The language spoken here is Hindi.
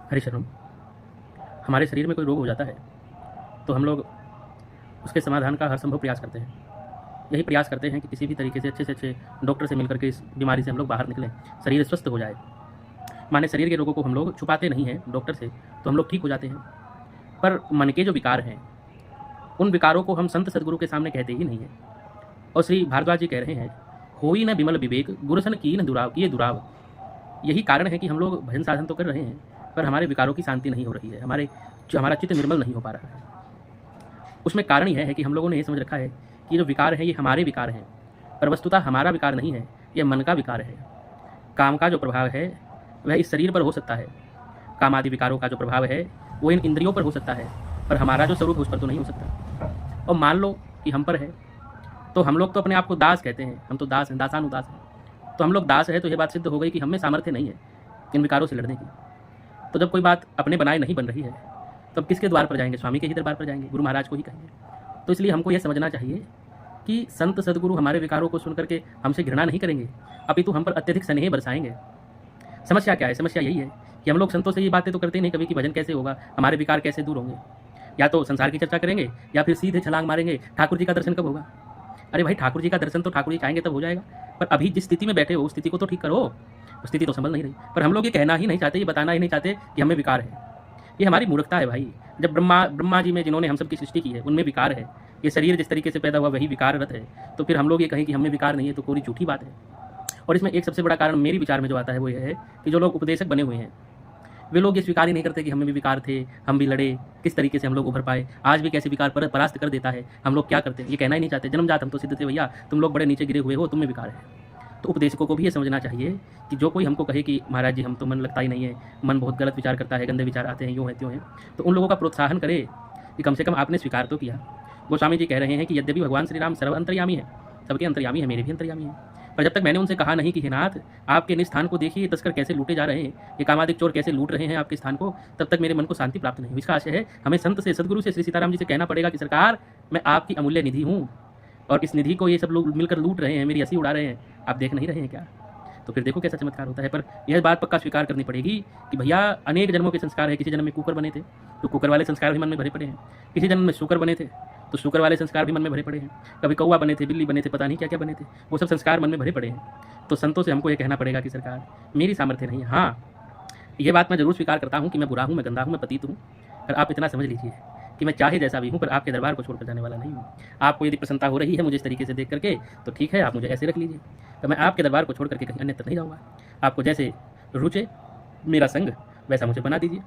हरिशरणम। हमारे शरीर में कोई रोग हो जाता है तो हम लोग उसके समाधान का हर संभव प्रयास करते हैं। यही प्रयास करते हैं कि किसी भी तरीके से अच्छे डॉक्टर से मिलकर के इस बीमारी से हम लोग बाहर निकलें, शरीर स्वस्थ हो जाए। माने शरीर के रोगों को हम लोग छुपाते नहीं हैं डॉक्टर से, तो हम लोग ठीक हो जाते हैं। पर मन के जो विकार हैं, उन विकारों को हम संत सदगुरु के सामने कहते ही नहीं हैं। और श्री भारद्वाज जी कह रहे हैं, होई न विमल विवेक गुरुसन की न दुराव किए दुराव। यही कारण है कि हम लोग भजन साधन तो कर रहे हैं, पर हमारे विकारों की शांति नहीं हो रही है, हमारा चित्त निर्मल नहीं हो पा रहा है। उसमें कारण यह है कि हम लोगों ने ये समझ रखा है कि जो विकार है ये हमारे विकार हैं, पर वस्तुतः हमारा विकार नहीं है, यह मन का विकार है। काम का जो प्रभाव है वह इस शरीर पर हो सकता है, काम आदि विकारों का जो प्रभाव है वो इन इंद्रियों पर हो सकता है, पर हमारा जो स्वरूप है उस पर तो नहीं हो सकता। और मान लो कि हम पर है, तो हम लोग तो अपने आप को दास कहते हैं, हम तो दास हैं, दासानुदास हैं। तो हम लोग दास है तो यह बात सिद्ध हो गई कि हमें सामर्थ्य नहीं है इन विकारों से लड़ने की। तो जब कोई बात अपने बनाए नहीं बन रही है तो अब किसके द्वार पर जाएंगे? स्वामी के ही दरबार पर जाएंगे, गुरु महाराज को ही कहेंगे। तो इसलिए हमको यह समझना चाहिए कि संत सदगुरु हमारे विकारों को सुन करके हमसे घृणा नहीं करेंगे, अपितु हम पर अत्यधिक स्नेह बरसाएंगे। समस्या क्या है? समस्या यही है कि हम लोग संतों से ये बातें तो करते ही नहीं कभी कि भजन कैसे होगा, हमारे विकार कैसे दूर होंगे। या तो संसार की चर्चा करेंगे या फिर सीधे छलांग मारेंगे, ठाकुर जी का दर्शन कब होगा। अरे भाई, ठाकुर जी का दर्शन तो ठाकुर जी चाहेंगे तब हो जाएगा, पर अभी जिस स्थिति में बैठे हो उस स्थिति को तो ठीक करो। स्थिति तो संभल नहीं रही, पर हम लोग ये कहना ही नहीं चाहते, ये बताना ही नहीं चाहते कि हमें विकार है। ये हमारी मूर्खता है भाई। जब ब्रह्मा जी में जिन्होंने हम सबकी सृष्टि की है उनमें विकार है, ये शरीर जिस तरीके से पैदा हुआ वही विकाररत है, तो फिर हम लोग ये कहें कि हमें विकार नहीं है तो पूरी झूठी बात है। और इसमें एक सबसे बड़ा कारण मेरी विचार में जो आता है वो यह है कि जो लोग उपदेशक बने हुए हैं वे लोग ये स्वीकार ही नहीं करते कि हमें भी विकार थे, हम भी लड़े, किस तरीके से हम लोग उभर पाए, आज भी कैसे विकार परास्त कर देता है, हम लोग क्या करते हैं, ये कहना ही नहीं चाहते। जन्मजात हम तो सिद्ध थे भैया, तुम लोग बड़े नीचे गिरे हुए हो, तुम में विकार है। तो उपदेशकों को भी ये समझना चाहिए कि जो कोई हमको कहे कि महाराज जी हम तो मन लगता ही नहीं है, मन बहुत गलत विचार करता है, गंदे विचार आते हैं, यूँ है त्यों है, तो उन लोगों का प्रोत्साहन करे कि कम से कम आपने स्वीकार तो किया। गोस्वामी जी कह रहे हैं कि यद्यपि भगवान श्री राम सर्व अंतर्यामी है, सबके अंतर्यामी है, मेरे भी अंतर्यामी है, पर जब तक मैंने उनसे कहा नहीं कि हे नाथ आपके निज स्थान को देखिए, तस्कर कैसे लूटे जा रहे हैं, ये कामादिक चोर कैसे लूट रहे हैं आपके स्थान को, तब तक मेरे मन को शांति प्राप्त नहीं हुई। इसका आशय है हमें संत से, सदगुरु से, श्री सीताराम जी से कहना पड़ेगा कि सरकार मैं आपकी अमूल्य निधि हूँ और इस निधि को ये सब लोग मिलकर लूट रहे हैं, मेरी हंसी उड़ा रहे हैं, आप देख नहीं रहे हैं क्या? तो फिर देखो कैसा चमत्कार होता है। पर यह बात पक्का स्वीकार करनी पड़ेगी कि भैया अनेक जन्मों के संस्कार है। किसी जन्म में कुकर बने थे तो कुकर वाले संस्कार भी मन में भरे पड़े हैं, किसी जन्म में शुकर बने थे तो शुकर वाले संस्कार भी मन में भरे पड़े हैं, कभी कौवा बने थे, बिल्ली बने थे, पता नहीं क्या क्या बने थे, वो सब संस्कार मन में भरे पड़े हैं। तो संतों से हमको ये कहना पड़ेगा कि सरकार मेरी सामर्थ्य नहीं है। हाँ, ये बात मैं जरूर स्वीकार करता हूँ कि मैं बुरा हूँ, मैं गंदा हूँ, मैं पतित हूँ, पर आप इतना समझ लीजिए कि मैं चाहे जैसा भी हूँ पर आपके दरबार को छोड़कर जाने वाला नहीं हूँ। आपको यदि प्रसन्नता हो रही है मुझे इस तरीके से देख करके तो ठीक है, आप मुझे ऐसे रख लीजिए, तो मैं आपके दरबार को छोड़ करके कहीं अन्यत्र नहीं जाऊँगा। आपको जैसे रुचे मेरा संग वैसा मुझे बना दीजिए।